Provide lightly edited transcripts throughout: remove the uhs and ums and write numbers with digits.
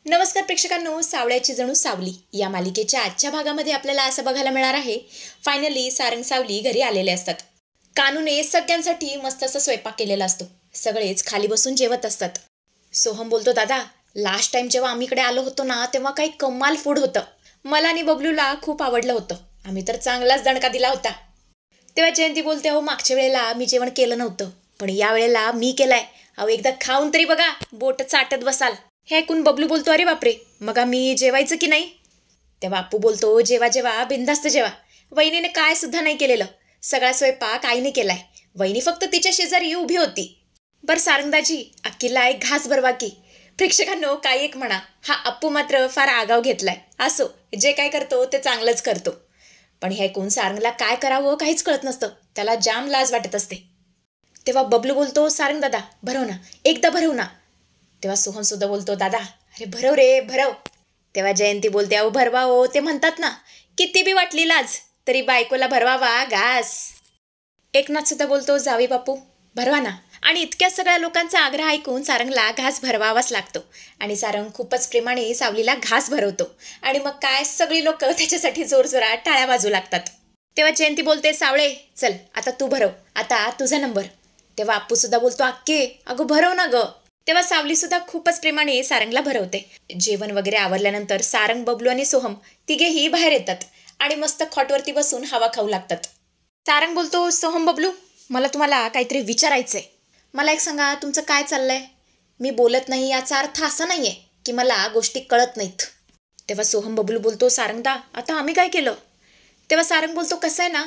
नमस्कार प्रेक्षकांनो, सावळ्याची जणू सावली या मालिकेच्या आजच्या भागामध्ये आपल्याला असं बघायला मिळणार आहे. फायनली सारंग सावली घरी आलेले असतात. कानूने सगळ्यांसाठी मस्त असा स्वयंपाक केलेला असतो. सगळेच खाली बसून जेवत असतात. सोहम बोलतो, दादा लास्ट टाइम जेव्हा आम्ही इकडे आलो होतो ना, तेव्हा काही कमाल फूड होतं. मला आणि बबलूला खूप आवडलं होतं. आम्ही तर चांगलाच दणका दिला होता. तेव्हा जयंती बोलते, अहो मागच्या वेळेला मी जेवण केलं नव्हतं, पण या वेळेला मी केलंय. अहो एकदा खाऊन तरी बघा, बोट चाटत बसाल. हे ऐकून बबलू बोलतो, अरे बापरे, मग आम्ही जेवायचं की नाही? तेव्हा बापू बोलतो, जेवा जेवा, बिंदास्त जेवा. वहिनीने काय सुद्धा नाही केलेलं. सगळा स्वयंपाक आईने केलाय. वहिनी फक्त तिच्या शेजारी उभी होती. बरं सारंगदाजी, अक्कीला एक घास भरवा की. प्रेक्षकांनो, काही एक म्हणा, हा अप्पू मात्र फार आगाव घेतलाय. असो, जे काय करतो ते चांगलंच करतो. पण हे ऐकून सारंगला काय करावं काहीच कळत नसतं. त्याला जाम लाज वाटत असते. तेव्हा बबलू बोलतो, सारंग दादा भरव ना, एकदा भरव ना. तेव्हा सोहम सुद्धा बोलतो, दादा अरे भरव रे भरव. तेव्हा जयंती बोलते, अहो भरवा हो, ते म्हणतात ना, किती बी वाटली लाज तरी बायकोला भरवावा घास. एकनाथ सुद्धा बोलतो, जावी बापू भरवा ना. आणि इतक्या सगळ्या लोकांचा आग्रह ऐकून सारंगला घास भरवावाच लागतो. आणि सारंग खूपच प्रेमाने सावलीला घास भरवतो. आणि मग काय, सगळी लोक त्याच्यासाठी जोरजोरात टाळ्या वाजू लागतात. तेव्हा जयंती बोलते, सावळे चल आता तू भरव, आता तुझा नंबर. तेव्हा अप्पू सुद्धा बोलतो, अक्के अगं भरव ना ग. तेव्हा सावली सुद्धा खूपच प्रेमाने सारंगला भरवते. जेवण वगैरे आवरल्यानंतर सारंग, बबलू आणि सोहम तिघेही बाहेर येतात आणि मस्त खॉटवरती बसून हवा खाऊ लागतात. सारंग बोलतो, सोहम बबलू मला तुम्हाला काहीतरी विचारायचंय. मला एक सांगा, तुमचं काय चाललंय? मी बोलत नाही याचा अर्थ असा नाहीये की मला गोष्टी कळत नाहीत. तेव्हा सोहम बबलू बोलतो, सारंगदा आता आम्ही काय केलं? तेव्हा सारंग बोलतो, कसं आहे ना,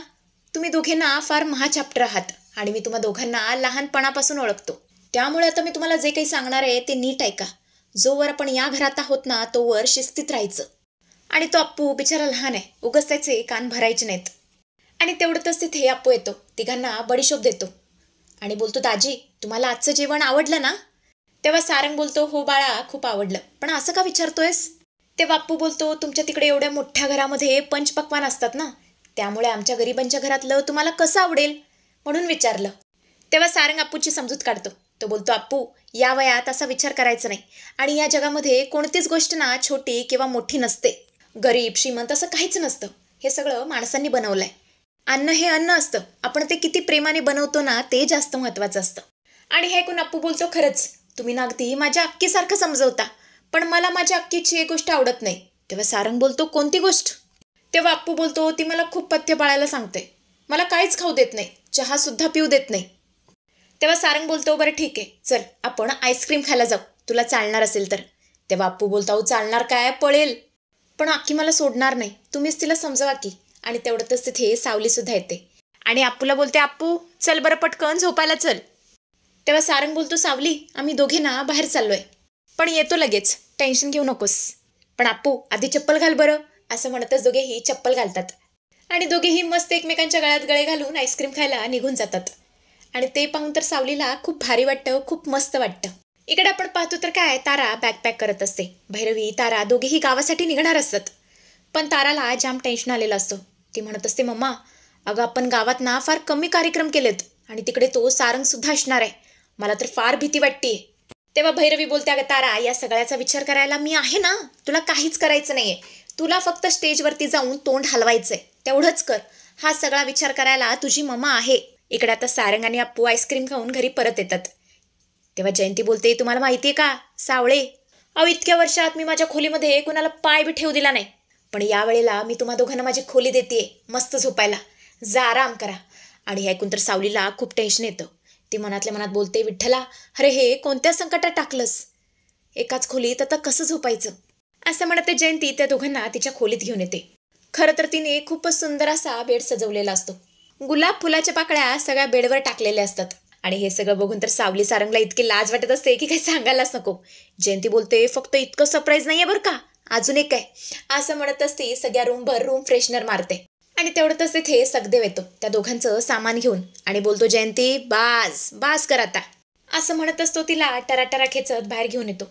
तुम्ही दोघेंना फार महाचॅप्टर आहात आणि मी तुम्हा दोघांना लहानपणापासून ओळखतो. त्यामुळे आता मी तुम्हाला जे काही सांगणार आहे ते नीट ऐका. जोवर आपण या घरात आहोत ना, तोवर शिस्तीत राहायचं. आणि तो अप्पू बिचारा लहान आहे, उगाच त्याचे कान भरायचे नाहीत. आणि तेवढंच तिथे अप्पू येतो, तिघांना बडीशोप देतो आणि बोलतो, दाजी तुम्हाला आजचं जेवण आवडलं ना? तेव्हा सारंग बोलतो, हो बाळा खूप आवडलं, पण असं का विचारतोयस? तेव्हा अप्पू बोलतो, तुमच्या तिकडे एवढ्या मोठ्या घरामध्ये पंचपक्वान असतात ना, त्यामुळे आमच्या गरिबांच्या घरातलं तुम्हाला कसं आवडेल म्हणून विचारलं. तेव्हा सारंग अप्पूची समजूत काढतो. तो बोलतो, अप्पू या वयात असा विचार करायचा नाही. आणि या जगामध्ये कोणतीच गोष्ट ना छोटी किंवा मोठी नसते. गरीब श्रीमंत असं काहीच नसतं. हे सगळं माणसांनी बनवलंय. अन्न हे अन्न असतं, आपण ते किती प्रेमाने बनवतो ना, ते जास्त महत्वाचं असतं. आणि हे ऐकून अप्पू बोलतो, खरंच तुम्ही ना अगदी माझ्या अक्कीसारखं समजवता, पण मला माझ्या अक्कीची एक गोष्ट आवडत नाही. तेव्हा सारंग बोलतो, कोणती गोष्ट? तेव्हा अप्पू बोलतो, ती मला खूप पथ्य पाळायला सांगते. मला काहीच खाऊ देत नाही, चहा सुद्धा पिऊ देत नाही. तेव्हा सारंग बोलतो, बरं ठीक आहे, चल आपण आईस्क्रीम खायला जाऊ, तुला चालणार असेल तर. तेव्हा अप्पू बोलतो, चालणार काय, पळेल. पण अक्की मला सोडणार नाही, तुम्हीच तिला समजवा की. आणि तेवढंच तिथे सावली सुद्धा येते आणि अप्पूला बोलते, अप्पू चल बरं पटकन झोपायला चल. तेव्हा सारंग बोलतो, सावली आम्ही दोघे ना बाहेर चाललोय, पण येतो लगेच, टेन्शन घेऊ नकोस. पण अप्पू आधी चप्पल घाल बरं. असं म्हणतच दोघेही चप्पल घालतात आणि दोघेही मस्त एकमेकांच्या गळ्यात गळे घालून आईस्क्रीम खायला निघून जातात. आणि ते पाहून तर सावलीला खूप भारी वाटतं, खूप मस्त वाटतं. इकडे आपण पाहतो तर काय, तारा बॅकपॅक करत असते. भैरवी, तारा दोघेही गावासाठी निघणार असतात. पण ताराला जाम टेन्शन आलेलं असतं. ती म्हणत असते, मम्मा अगं आपण गावात ना फार कमी कार्यक्रम केलेत आणि तिकडे तो सारंग सुद्धा असणार आहे. मला तर फार भीती वाटते. तेव्हा भैरवी बोलते, अगं तारा, या सगळ्याचा विचार करायला मी आहे ना, तुला काहीच करायचं नाहीये. तुला फक्त स्टेजवरती जाऊन तोंड हलवायचंय, तेवढंच कर. हा सगळा विचार करायला तुझी मम्मा आहे. इकडे आता सारंग आणि अप्पू आईस्क्रीम खाऊन घरी परत येतात. तेव्हा जयंती बोलते, तुम्हाला माहितीये का सावळे, अहो इतक्या वर्षात मी माझ्या खोलीमध्ये कुणाला पाय बी ठेवू दिला नाही, पण यावेळेला मी तुम्हा दोघांना माझी खोली देते मस्त झोपायला, जा आराम करा. आणि हे ऐकून तर सावलीला खूप टेन्शन येतं. ती मनातल्या मनात बोलते, विठ्ठला अरे हे कोणत्या संकटात टाकलंस, एकाच खोलीत आता कसं झोपायचं. असं म्हणते जयंती त्या दोघांना तिच्या खोलीत घेऊन येते. खरं तर तिने खूपच सुंदर असा बेड सजवलेला असतो. गुलाब फुलाच्या पाकळ्या सगळ्या बेडवर टाकलेल्या असतात. आणि हे सगळं बघून तर सावली सारंगला इतकी लाज वाटत असते की काही सांगायलाच नको. जयंती बोलते, फक्त इतकं सरप्राईज नाहीये बरं का, अजून एक आहे. असं म्हणत असते सगळ्या रूमभर रूम फ्रेशनर मारते. आणि तेवढंच तिथे सगदेव येतो त्या दोघांचं सामान घेऊन आणि बोलतो, जयंती बास बास कर आता. असं म्हणत असतो तिला टराटरा खेचत बाहेर घेऊन येतो.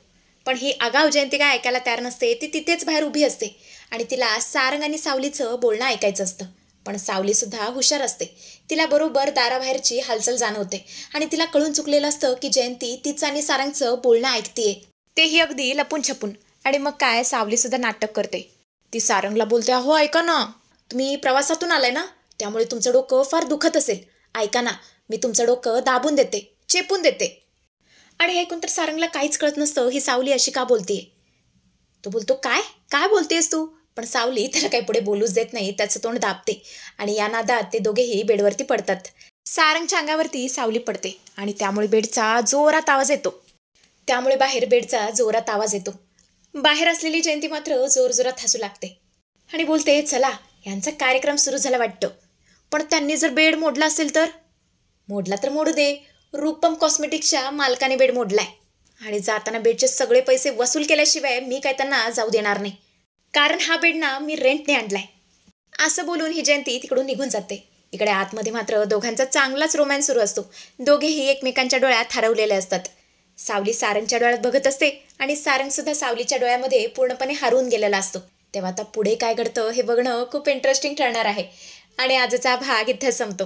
पण ही आगाव जयंती काय ऐकायला तयार नसते. ती तिथेच बाहेर उभी असते आणि तिला सारंग आणि सावलीचं बोलणं ऐकायचं असतं. पण सावली सुद्धा हुशार असते. तिला बरोबर दाराबाहेरची हालचाल जाणवते आणि तिला कळून चुकलेलं असतं की जयंती तिचं आणि सारंगचं बोलणं ऐकतीये, तेही अगदी लपून छपून. आणि मग काय सावलीसुद्धा नाटक करते. ती सारंगला बोलते, अहो ऐका ना, तुम्ही प्रवासातून आलाय ना, त्यामुळे तुमचं डोकं फार दुखत असेल. ऐका ना, मी तुमचं डोकं दाबून देते, चेपून देते. आणि हे ऐकून तर सारंगला काहीच कळत नसतं ही सावली अशी का बोलतीये. तो बोलतो, काय काय बोलतेस तू? पण सावली त्याला काही पुढे बोलूच देत नाही, त्याचं तोंड दाबते आणि या नादात ते दोघेही बेडवरती पडतात. सारंगच्या अंगावरती सावली पडते आणि त्यामुळे बेडचा जोरात आवाज येतो. बाहेर असलेली जयंती मात्र जोरजोरात हसू लागते आणि बोलते, चला यांचा कार्यक्रम सुरू झाला वाटतं. पण त्यांनी जर बेड मोडला असेल तर? मोडला तर मोडू दे, रूपम कॉस्मेटिक्सच्या मालकाने बेड मोडलाय आणि जाताना बेडचे सगळे पैसे वसूल केल्याशिवाय मी काय त्यांना जाऊ देणार नाही, कारण हा बेड ना मी रेंटने आणलाय. असं बोलून ही जयंती तिकडून निघून जाते. इकडे आतमध्ये मात्र दोघांचा चांगलाच रोमॅन्स सुरू असतो. दोघेही एकमेकांच्या डोळ्यात हरवलेले असतात. सावली सारंगच्या डोळ्यात बघत असते आणि सारंग सुद्धा सावलीच्या डोळ्यामध्ये पूर्णपणे हरवून गेलेला असतो. तेव्हा आता पुढे काय घडतं हे बघणं खूप इंटरेस्टिंग ठरणार आहे. आणि आजचा भाग इथेच संपतो.